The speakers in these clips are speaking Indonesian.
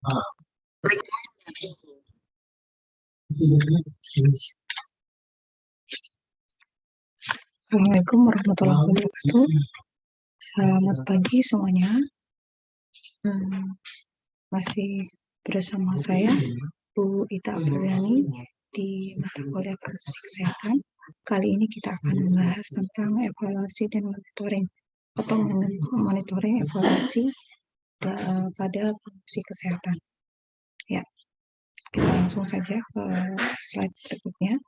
Assalamualaikum warahmatullahi wabarakatuh. Selamat pagi semuanya. Masih bersama saya Bu Ita Apriliani di mata kuliah Produksi Kesehatan. Kali ini kita akan membahas tentang evaluasi dan monitoring atau monitoring evaluasi pada produksi kesehatan. Ya, kita langsung saja ke slide berikutnya.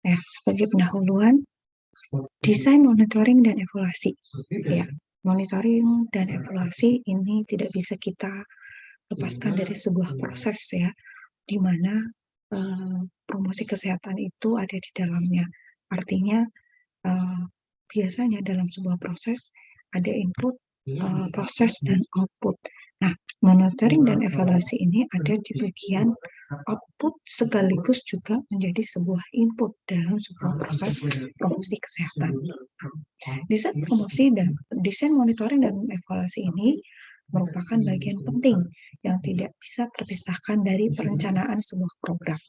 Sebagai pendahuluan, desain monitoring dan evaluasi. Ya, monitoring dan evaluasi ini tidak bisa kita lepaskan dari sebuah proses ya, di mana promosi kesehatan itu ada di dalamnya. Artinya biasanya dalam sebuah proses ada input, proses, dan output. Nah, monitoring dan evaluasi ini ada di bagian output sekaligus juga menjadi sebuah input dalam sebuah proses promosi kesehatan. Desain monitoring dan evaluasi ini merupakan bagian penting yang tidak bisa terpisahkan dari perencanaan sebuah program,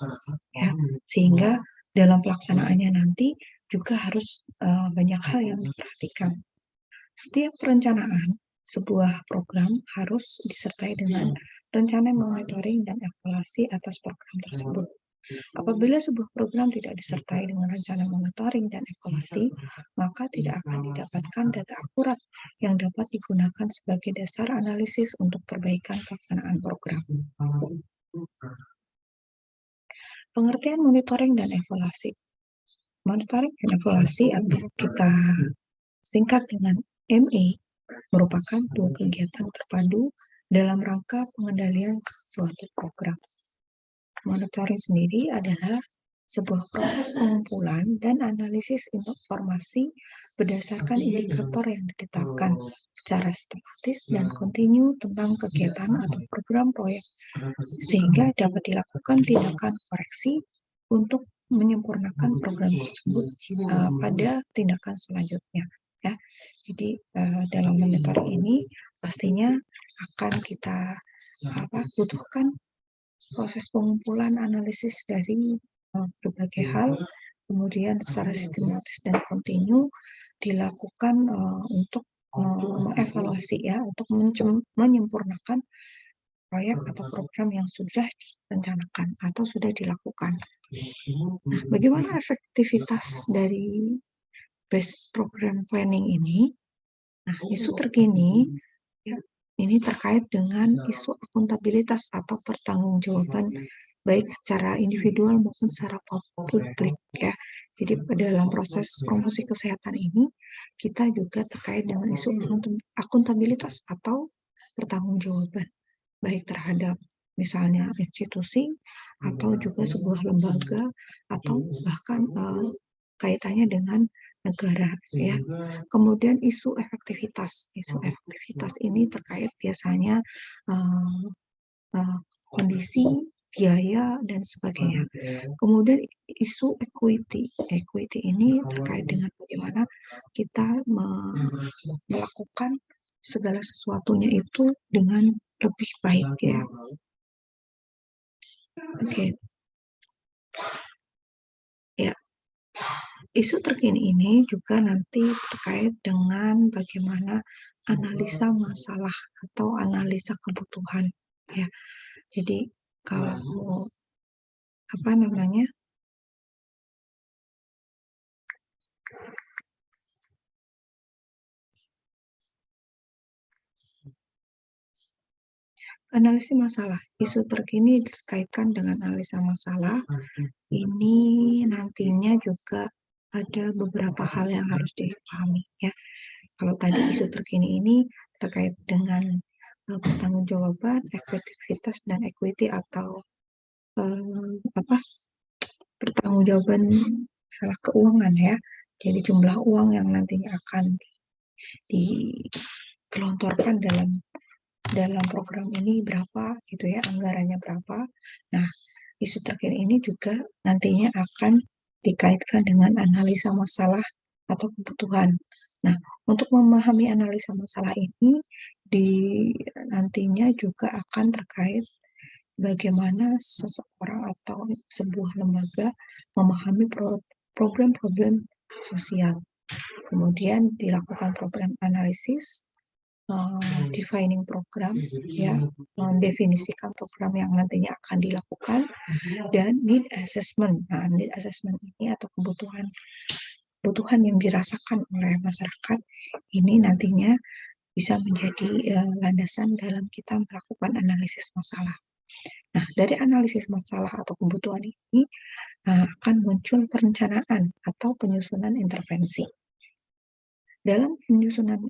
ya, sehingga dalam pelaksanaannya nanti juga harus banyak hal yang diperhatikan. Setiap perencanaan sebuah program harus disertai dengan rencana monitoring dan evaluasi atas program tersebut. Apabila sebuah program tidak disertai dengan rencana monitoring dan evaluasi, maka tidak akan didapatkan data akurat yang dapat digunakan sebagai dasar analisis untuk perbaikan pelaksanaan program. Pengertian monitoring dan evaluasi. Monitoring dan evaluasi atau kita singkat dengan ME merupakan dua kegiatan terpadu dalam rangka pengendalian suatu program. Monitoring sendiri adalah sebuah proses pengumpulan dan analisis informasi berdasarkan indikator yang ditetapkan secara sistematis dan kontinu tentang kegiatan atau program proyek, sehingga dapat dilakukan tindakan koreksi untuk menyempurnakan program tersebut pada tindakan selanjutnya. Ya, jadi dalam monitoring ini pastinya akan kita butuhkan proses pengumpulan analisis dari berbagai hal, kemudian secara sistematis dan kontinu dilakukan untuk mengevaluasi ya, untuk menyempurnakan proyek atau program yang sudah direncanakan atau sudah dilakukan. Nah, bagaimana efektivitas dari base program planning ini? Nah, isu terkini ya, ini terkait dengan isu akuntabilitas atau pertanggungjawaban baik secara individual maupun secara publik ya. Jadi dalam proses promosi kesehatan ini kita juga terkait dengan isu akuntabilitas atau pertanggungjawaban baik terhadap misalnya institusi atau juga sebuah lembaga atau bahkan kaitannya dengan negara ya. Kemudian isu efektivitas ini terkait biasanya kondisi biaya dan sebagainya. Kemudian isu equity ini terkait dengan bagaimana kita melakukan segala sesuatunya itu dengan lebih baik ya. Oke. Ya. Isu terkini ini juga nanti terkait dengan bagaimana analisa masalah atau analisa kebutuhan ya. Jadi kalau analisis masalah, isu terkini dikaitkan dengan analisa masalah. Ini nantinya juga ada beberapa hal yang harus dipahami ya. Kalau tadi isu terkini ini terkait dengan pertanggungjawaban, efektivitas dan equity atau pertanggungjawaban masalah keuangan ya. Jadi jumlah uang yang nantinya akan digelontorkan dalam program ini berapa gitu ya, anggarannya berapa. Nah, isu terkini ini juga nantinya akan dikaitkan dengan analisa masalah atau kebutuhan. Nah, untuk memahami analisa masalah ini, di nantinya juga akan terkait bagaimana seseorang atau sebuah lembaga memahami program-program sosial. Kemudian dilakukan program analisis, defining program, ya, mendefinisikan program yang nantinya akan dilakukan, dan need assessment. Nah, need assessment ini atau kebutuhan yang dirasakan oleh masyarakat ini nantinya bisa menjadi landasan dalam kita melakukan analisis masalah. Nah, dari analisis masalah atau kebutuhan ini akan muncul perencanaan atau penyusunan intervensi. Dalam penyusunan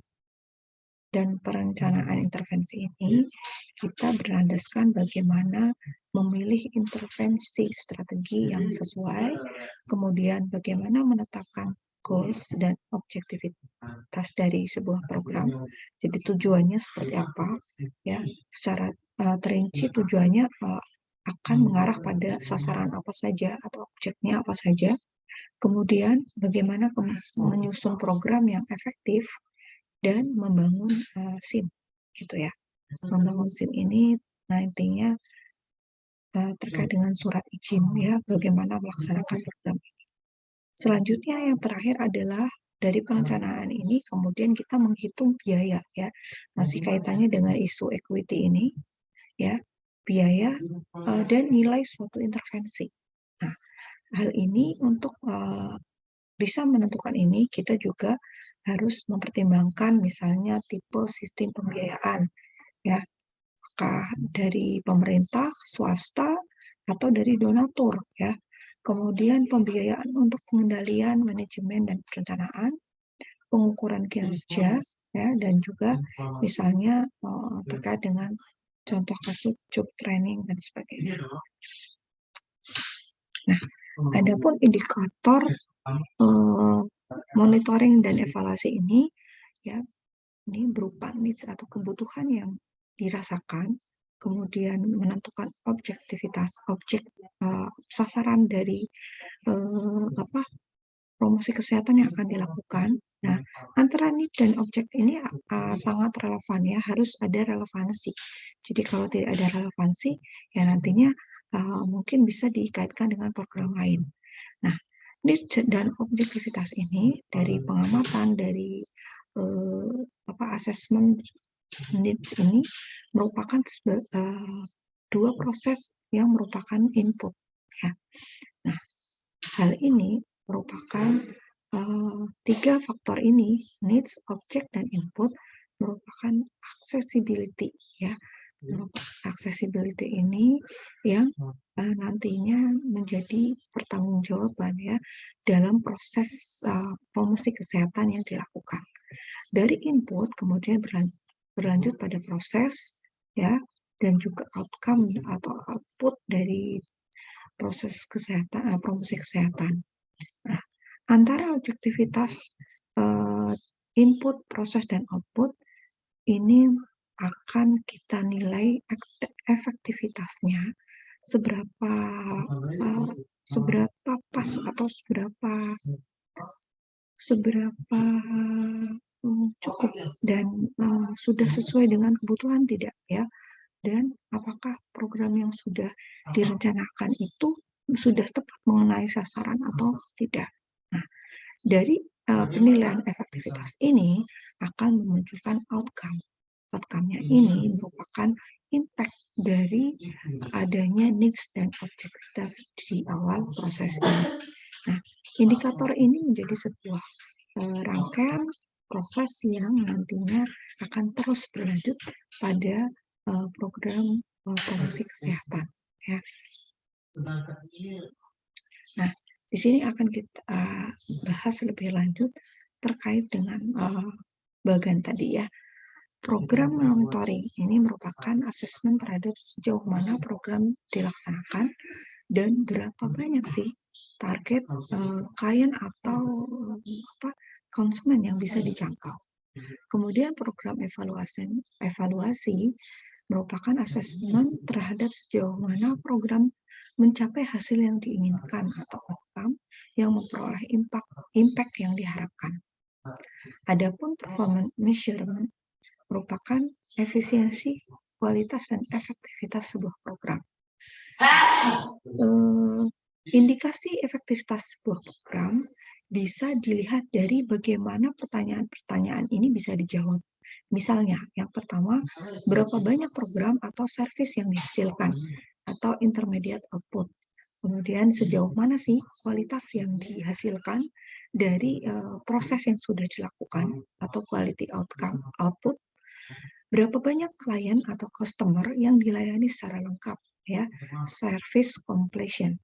dan perencanaan intervensi ini, kita berlandaskan bagaimana memilih intervensi strategi yang sesuai, kemudian bagaimana menetapkan goals dan objektivitas dari sebuah program. Jadi tujuannya seperti apa, ya, secara terinci tujuannya akan mengarah pada sasaran apa saja atau objeknya apa saja. Kemudian bagaimana menyusun program yang efektif dan membangun SIM, gitu ya. Membangun SIM ini nantinya terkait dengan surat izin, ya, bagaimana melaksanakan program. Selanjutnya yang terakhir adalah dari perencanaan ini kemudian kita menghitung biaya, ya, masih kaitannya dengan isu equity ini, ya, biaya dan nilai suatu intervensi. Nah, hal ini untuk bisa menentukan ini, kita juga harus mempertimbangkan misalnya tipe sistem pembiayaan, ya, apakah dari pemerintah, swasta, atau dari donatur, ya. Kemudian pembiayaan untuk pengendalian, manajemen, dan perencanaan, pengukuran kinerja, ya, dan juga misalnya terkait dengan contoh kasus job training dan sebagainya. Nah, adapun indikator monitoring dan evaluasi ini, ya, ini berupa needs atau kebutuhan yang dirasakan, kemudian menentukan sasaran dari promosi kesehatan yang akan dilakukan. Nah, antara need dan objek ini sangat relevan, ya, harus ada relevansi. Jadi kalau tidak ada relevansi, ya nantinya mungkin bisa dikaitkan dengan program lain. Nah, need dan objektivitas ini dari pengamatan, dari asesmen needs ini merupakan dua proses yang merupakan input, ya. Nah, hal ini merupakan tiga faktor ini, needs, object, dan input, merupakan accessibility, ya. Accessibility ini yang nantinya menjadi pertanggungjawaban, ya, dalam proses promosi kesehatan yang dilakukan. Dari input kemudian berlanjut pada proses, ya, dan juga outcome atau output dari proses kesehatan, promosi kesehatan. Nah, antara objektivitas input, proses, dan output ini akan kita nilai efektivitasnya seberapa pas atau seberapa cukup dan sudah sesuai dengan kebutuhan tidak, ya, dan apakah program yang sudah direncanakan itu sudah tepat mengenai sasaran atau tidak. Nah, dari penilaian efektivitas ini akan memunculkan outcome. Outcome-nya ini merupakan impact dari adanya needs dan objektif di awal proses ini. Nah, indikator ini menjadi sebuah rangkaian proses yang nantinya akan terus berlanjut pada program promosi kesehatan, ya. Nah, di sini akan kita bahas lebih lanjut terkait dengan bagian tadi, ya. Program monitoring ini merupakan asesmen terhadap sejauh mana program dilaksanakan dan berapa banyak sih target klien atau konsumen yang bisa dijangkau. Kemudian program evaluasi merupakan asesmen terhadap sejauh mana program mencapai hasil yang diinginkan atau outcome yang memperoleh impact yang diharapkan. Adapun performance measurement merupakan efisiensi, kualitas, dan efektivitas sebuah program. Indikasi efektivitas sebuah program bisa dilihat dari bagaimana pertanyaan-pertanyaan ini bisa dijawab. Misalnya, yang pertama, berapa banyak program atau service yang dihasilkan atau intermediate output. Kemudian sejauh mana sih kualitas yang dihasilkan dari proses yang sudah dilakukan atau quality output. Berapa banyak klien atau customer yang dilayani secara lengkap, ya, service completion.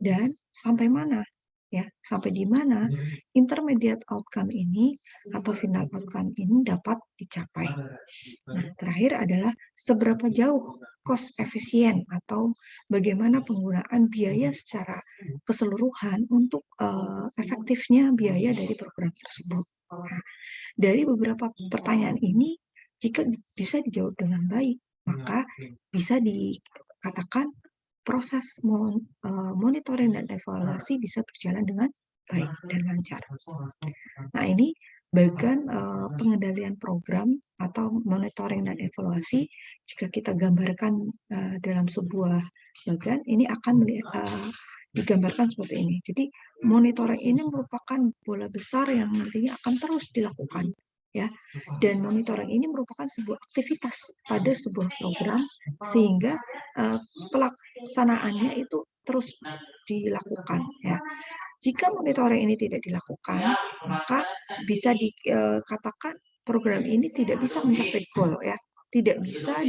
Dan sampai mana, ya, sampai di mana intermediate outcome ini atau final outcome ini dapat dicapai. Nah, terakhir adalah seberapa jauh cost efisien atau bagaimana penggunaan biaya secara keseluruhan untuk efektifnya biaya dari program tersebut. Nah, dari beberapa pertanyaan ini, jika bisa dijawab dengan baik, maka bisa dikatakan proses monitoring dan evaluasi bisa berjalan dengan baik dan lancar. Nah, ini bagian pengendalian program atau monitoring dan evaluasi. Jika kita gambarkan dalam sebuah bagian, ini akan digambarkan seperti ini. Jadi monitoring ini merupakan bola besar yang nantinya akan terus dilakukan, ya. Dan monitoring ini merupakan sebuah aktivitas pada sebuah program sehingga pelaksanaannya itu terus dilakukan, ya. Jika monitoring ini tidak dilakukan, maka bisa dikatakan program ini tidak bisa mencapai goal, ya, tidak bisa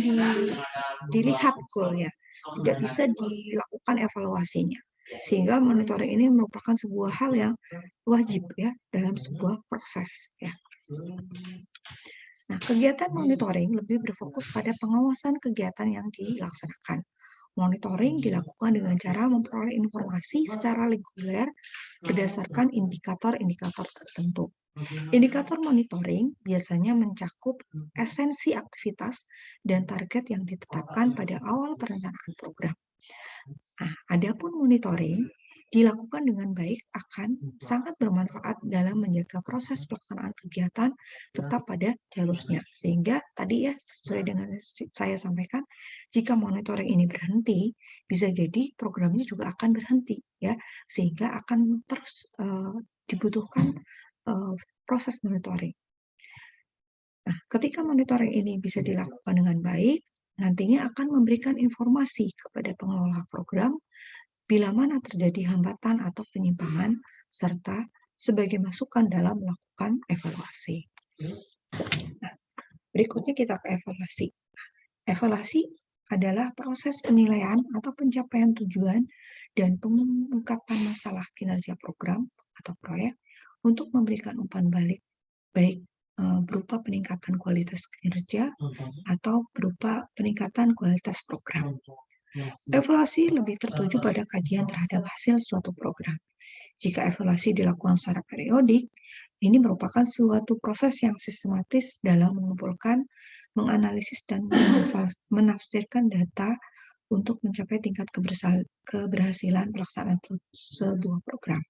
dilihat goalnya, tidak bisa dilakukan evaluasinya. Sehingga monitoring ini merupakan sebuah hal yang wajib, ya, dalam sebuah proses, ya. Nah, kegiatan monitoring lebih berfokus pada pengawasan kegiatan yang dilaksanakan. Monitoring dilakukan dengan cara memperoleh informasi secara reguler berdasarkan indikator-indikator tertentu. Indikator monitoring biasanya mencakup esensi aktivitas dan target yang ditetapkan pada awal perencanaan program. Nah, adapun monitoring dilakukan dengan baik akan sangat bermanfaat dalam menjaga proses pelaksanaan kegiatan tetap pada jalurnya. Sehingga tadi, ya, sesuai dengan saya sampaikan, jika monitoring ini berhenti, bisa jadi programnya juga akan berhenti, ya, sehingga akan terus dibutuhkan proses monitoring. Nah, ketika monitoring ini bisa dilakukan dengan baik, nantinya akan memberikan informasi kepada pengelola program bila mana terjadi hambatan atau penyimpangan, serta sebagai masukan dalam melakukan evaluasi. Nah, berikutnya kita ke evaluasi. Evaluasi adalah proses penilaian atau pencapaian tujuan dan pengungkapan masalah kinerja program atau proyek untuk memberikan umpan balik, baik berupa peningkatan kualitas kinerja atau berupa peningkatan kualitas program. Evaluasi lebih tertuju pada kajian terhadap hasil suatu program. Jika evaluasi dilakukan secara periodik, ini merupakan suatu proses yang sistematis dalam mengumpulkan, menganalisis, dan menafsirkan data untuk mencapai tingkat keberhasilan pelaksanaan sebuah program.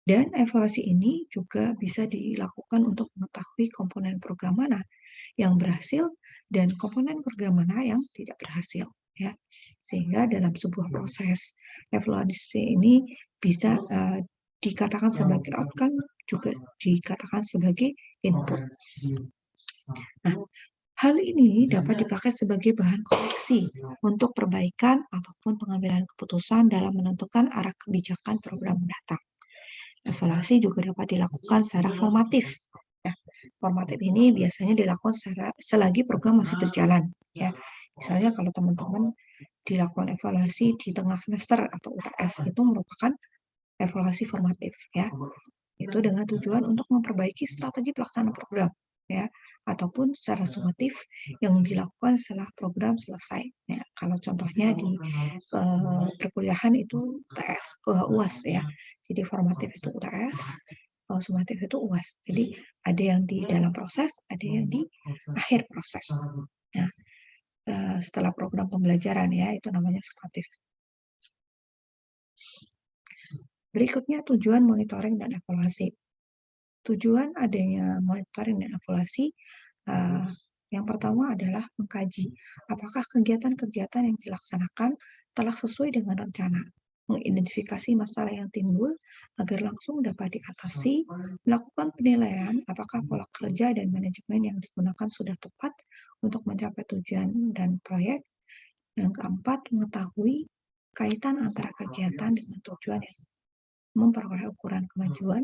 Dan evaluasi ini juga bisa dilakukan untuk mengetahui komponen program mana yang berhasil dan komponen program mana yang tidak berhasil, ya. Sehingga dalam sebuah proses evaluasi ini bisa dikatakan sebagai outcome, juga dikatakan sebagai input. Nah, hal ini dapat dipakai sebagai bahan koreksi untuk perbaikan ataupun pengambilan keputusan dalam menentukan arah kebijakan program mendatang. Evaluasi juga dapat dilakukan secara formatif. Ya, formatif ini biasanya dilakukan selagi program masih berjalan. Ya, misalnya kalau teman-teman dilakukan evaluasi di tengah semester atau UTS, itu merupakan evaluasi formatif, ya. Itu dengan tujuan untuk memperbaiki strategi pelaksanaan program, ya, ataupun secara sumatif yang dilakukan setelah program selesai. Ya, kalau contohnya di perkuliahan itu UTS, UAS, ya. Jadi formatif itu UTS, sumatif itu UAS. Jadi ada yang di dalam proses, ada yang di akhir proses. Nah, setelah program pembelajaran, ya, itu namanya sumatif. Berikutnya tujuan monitoring dan evaluasi. Tujuan adanya monitoring dan evaluasi, yang pertama adalah mengkaji apakah kegiatan-kegiatan yang dilaksanakan telah sesuai dengan rencana, mengidentifikasi masalah yang timbul agar langsung dapat diatasi, melakukan penilaian apakah pola kerja dan manajemen yang digunakan sudah tepat untuk mencapai tujuan dan proyek. Yang keempat, mengetahui kaitan antara kegiatan dengan tujuan yang memperoleh ukuran kemajuan.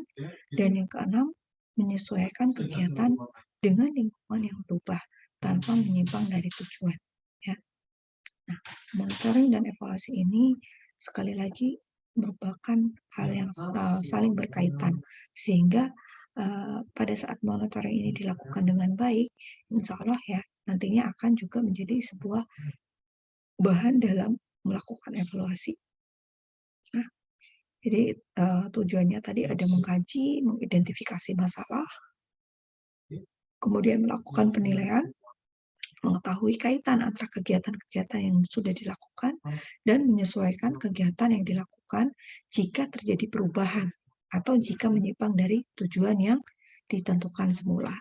Dan yang keenam, menyesuaikan kegiatan dengan lingkungan yang berubah tanpa menyimpang dari tujuan. Ya. Nah, monitoring dan evaluasi ini sekali lagi merupakan hal yang saling berkaitan, sehingga pada saat monitoring ini dilakukan dengan baik, insya Allah ya nantinya akan juga menjadi sebuah bahan dalam melakukan evaluasi. Nah, jadi tujuannya tadi ada mengkaji, mengidentifikasi masalah, kemudian melakukan penilaian, mengetahui kaitan antara kegiatan-kegiatan yang sudah dilakukan, dan menyesuaikan kegiatan yang dilakukan jika terjadi perubahan atau jika menyimpang dari tujuan yang ditentukan semula.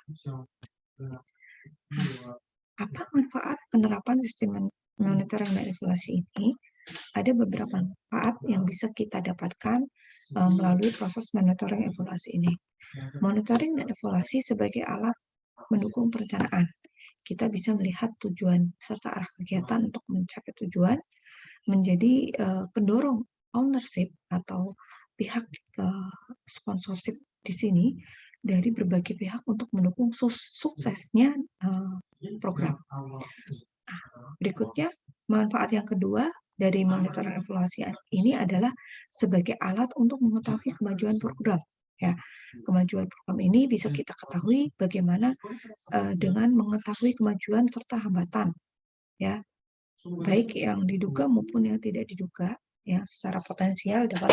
Nah, apa manfaat penerapan sistem monitoring dan evaluasi ini? Ada beberapa manfaat yang bisa kita dapatkan melalui proses monitoring evaluasi ini. Monitoring dan evaluasi sebagai alat mendukung perencanaan. Kita bisa melihat tujuan serta arah kegiatan untuk mencapai tujuan, menjadi pendorong ownership atau pihak sponsorship di sini dari berbagai pihak untuk mendukung suksesnya program. Nah, berikutnya, manfaat yang kedua dari monitoring evaluasi ini adalah sebagai alat untuk mengetahui kemajuan program. Ya, kemajuan program ini bisa kita ketahui bagaimana dengan mengetahui kemajuan serta hambatan, ya, baik yang diduga maupun yang tidak diduga, ya, secara potensial dapat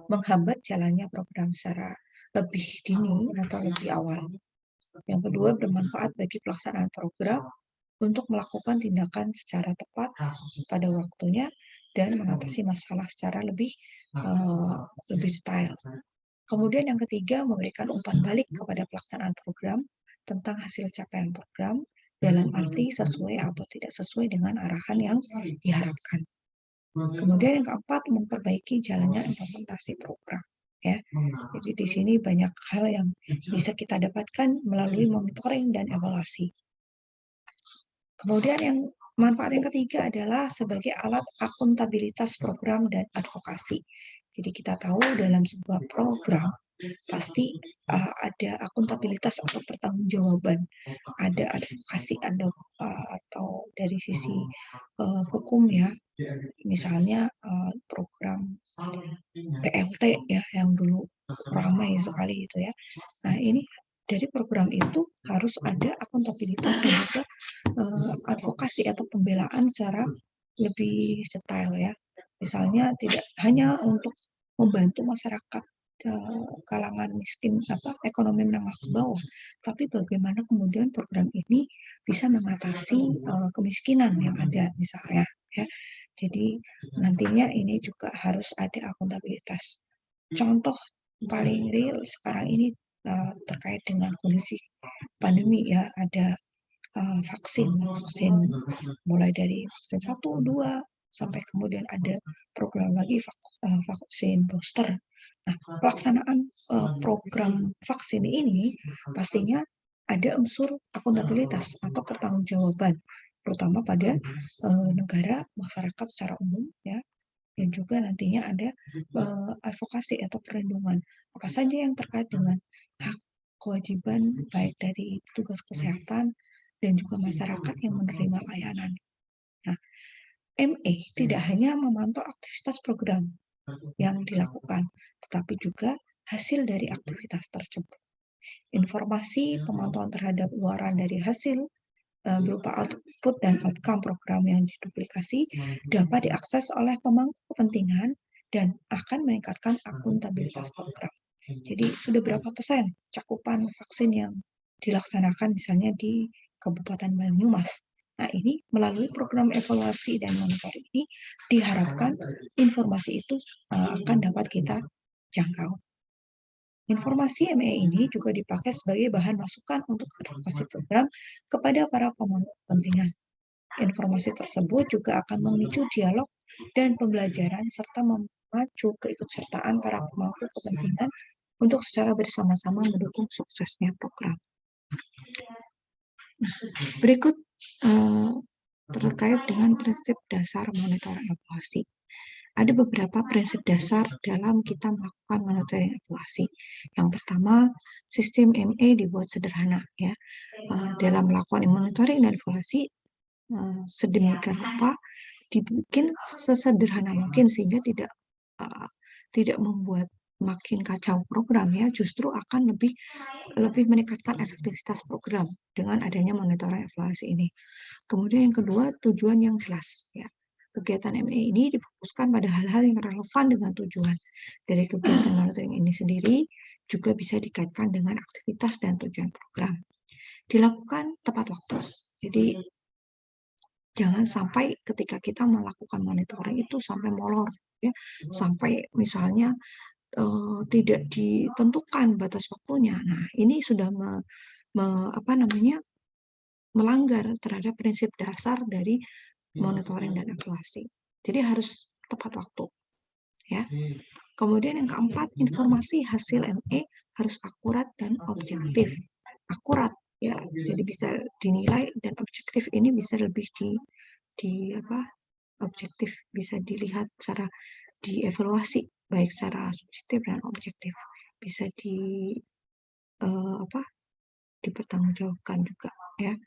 menghambat jalannya program secara lebih dini atau lebih awal. Yang kedua, bermanfaat bagi pelaksanaan program untuk melakukan tindakan secara tepat pada waktunya dan mengatasi masalah secara lebih detail. Kemudian yang ketiga, memberikan umpan balik kepada pelaksanaan program tentang hasil capaian program dalam arti sesuai atau tidak sesuai dengan arahan yang diharapkan. Kemudian yang keempat, memperbaiki jalannya implementasi program. Ya, jadi di sini banyak hal yang bisa kita dapatkan melalui monitoring dan evaluasi. Kemudian yang manfaat yang ketiga adalah sebagai alat akuntabilitas program dan advokasi. Jadi kita tahu dalam sebuah program pasti ada akuntabilitas atau pertanggungjawaban, ada advokasi, ada atau dari sisi hukum ya, misalnya program PLT ya yang dulu ramai sekali itu ya. Nah ini dari program itu harus ada akuntabilitas dan juga advokasi atau pembelaan secara lebih detail ya. Misalnya tidak hanya untuk membantu masyarakat kalangan miskin ekonomi menengah ke bawah, tapi bagaimana kemudian program ini bisa mengatasi kemiskinan yang ada misalnya ya. Jadi nantinya ini juga harus ada akuntabilitas. Contoh paling real sekarang ini terkait dengan kondisi pandemi ya, ada vaksin mulai dari vaksin 1, 2, sampai kemudian ada program lagi vaksin booster. Nah, pelaksanaan program vaksin ini pastinya ada unsur akuntabilitas atau pertanggungjawaban, terutama pada negara, masyarakat secara umum ya, dan juga nantinya ada advokasi atau perlindungan apa saja yang terkait dengan hak kewajiban baik dari petugas kesehatan dan juga masyarakat yang menerima layanan. Nah, ME tidak hanya memantau aktivitas program yang dilakukan, tetapi juga hasil dari aktivitas tersebut. Informasi pemantauan terhadap luaran dari hasil berupa output dan outcome program yang diduplikasi dapat diakses oleh pemangku kepentingan dan akan meningkatkan akuntabilitas program. Jadi sudah berapa persen cakupan vaksin yang dilaksanakan misalnya di Kabupaten Banyumas. Nah ini melalui program evaluasi dan monitoring ini diharapkan informasi itu akan dapat kita jangkau. Informasi ME ini juga dipakai sebagai bahan masukan untuk advokasi program kepada para pemangku kepentingan. Informasi tersebut juga akan memicu dialog dan pembelajaran serta memacu keikutsertaan para pemangku kepentingan untuk secara bersama-sama mendukung suksesnya program. Berikut terkait dengan prinsip dasar monitoring evaluasi. Ada beberapa prinsip dasar dalam kita melakukan monitoring evaluasi. Yang pertama, sistem ME dibuat sederhana ya. Dalam melakukan monitoring dan evaluasi sedemikian rupa dibikin sesederhana mungkin sehingga tidak membuat makin kacau program ya, justru akan lebih meningkatkan efektivitas program dengan adanya monitoring evaluasi ini. Kemudian yang kedua, tujuan yang jelas ya. Kegiatan ME ini difokuskan pada hal-hal yang relevan dengan tujuan. Dari kegiatan monitoring ini sendiri juga bisa dikaitkan dengan aktivitas dan tujuan program. Dilakukan tepat waktu. Jadi jangan sampai ketika kita melakukan monitoring itu sampai molor ya, sampai misalnya tidak ditentukan batas waktunya. Nah, ini sudah melanggar terhadap prinsip dasar dari monitoring dan evaluasi. Jadi harus tepat waktu. Ya. Kemudian yang keempat, informasi hasil ME harus akurat dan objektif. Akurat ya, jadi bisa dinilai dan objektif ini bisa lebih objektif, bisa dilihat secara dievaluasi baik secara subjektif dan objektif. Bisa dipertanggungjawabkan juga ya.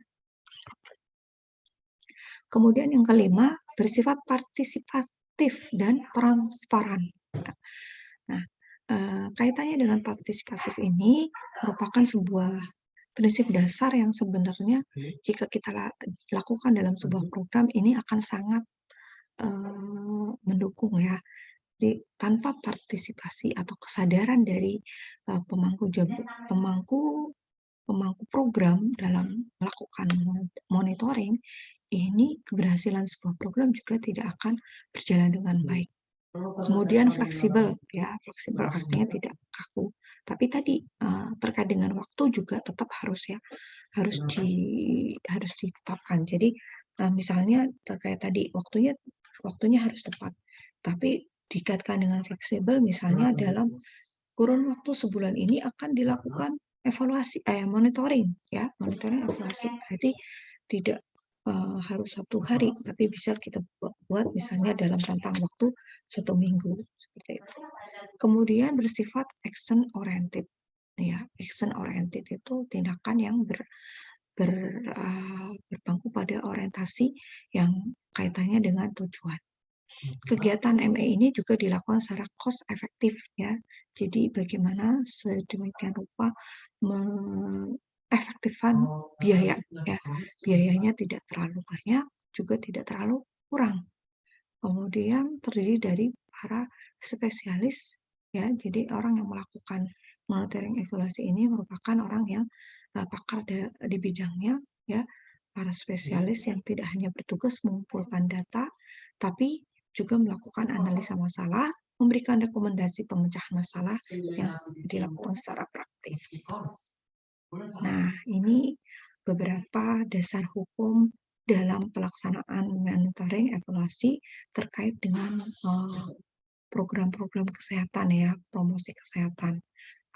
Kemudian yang kelima, bersifat partisipatif dan transparan. Nah, kaitannya dengan partisipatif ini merupakan sebuah prinsip dasar yang sebenarnya jika kita lakukan dalam sebuah program ini akan sangat mendukung ya. Jadi tanpa partisipasi atau kesadaran dari pemangku program dalam melakukan monitoring, ini keberhasilan sebuah program juga tidak akan berjalan dengan baik. Kemudian fleksibel, ya fleksibel artinya tidak kaku. Tapi tadi terkait dengan waktu juga tetap harus ditetapkan. Jadi misalnya terkait tadi waktunya harus tepat. Tapi dikaitkan dengan fleksibel, misalnya dalam kurun waktu sebulan ini akan dilakukan evaluasi, monitoring, ya monitoring evaluasi. Berarti tidak harus 1 hari, tapi bisa kita buat misalnya dalam rentang waktu 1 minggu seperti itu. Kemudian bersifat action oriented, ya action oriented itu tindakan yang berpangku pada orientasi yang kaitannya dengan tujuan. Kegiatan ME ini juga dilakukan secara cost efektif ya. Jadi bagaimana sedemikian rupa mengefektifkan biaya ya. Biayanya tidak terlalu banyak, juga tidak terlalu kurang. Kemudian terdiri dari para spesialis ya. Jadi orang yang melakukan monitoring evaluasi ini merupakan orang yang pakar di bidangnya ya. Para spesialis yang tidak hanya bertugas mengumpulkan data, tapi juga melakukan analisa masalah, memberikan rekomendasi pemecahan masalah yang dilakukan secara praktis. Nah, ini beberapa dasar hukum dalam pelaksanaan monitoring evaluasi terkait dengan program-program kesehatan ya, promosi kesehatan.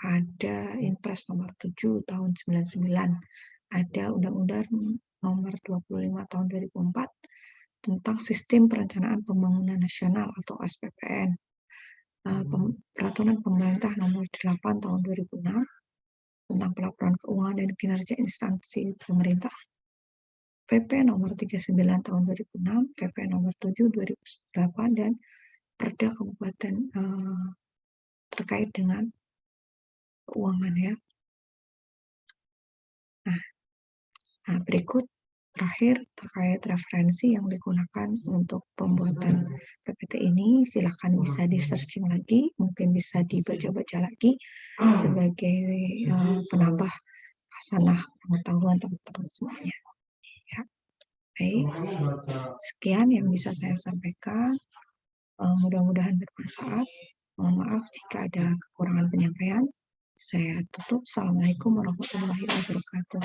Ada Inpres nomor 7 tahun 99, ada Undang-Undang nomor 25 tahun 2004 tentang Sistem Perencanaan Pembangunan Nasional atau SPPN. Peraturan Pemerintah nomor 8 tahun 2006 tentang pelaporan keuangan dan kinerja instansi pemerintah. PP nomor 39 tahun 2006, PP nomor 7 2008 dan Perda Kabupaten terkait dengan keuangan ya. Nah, berikut terakhir terkait referensi yang digunakan untuk pembuatan PPT ini, silakan bisa di-searching lagi, mungkin bisa dibaca-baca lagi sebagai penambah hasanah pengetahuan teman-teman semuanya. Ya, baik. Sekian yang bisa saya sampaikan. Mudah-mudahan bermanfaat. Mohon maaf jika ada kekurangan penyampaian. Saya tutup. Assalamualaikum warahmatullahi wabarakatuh.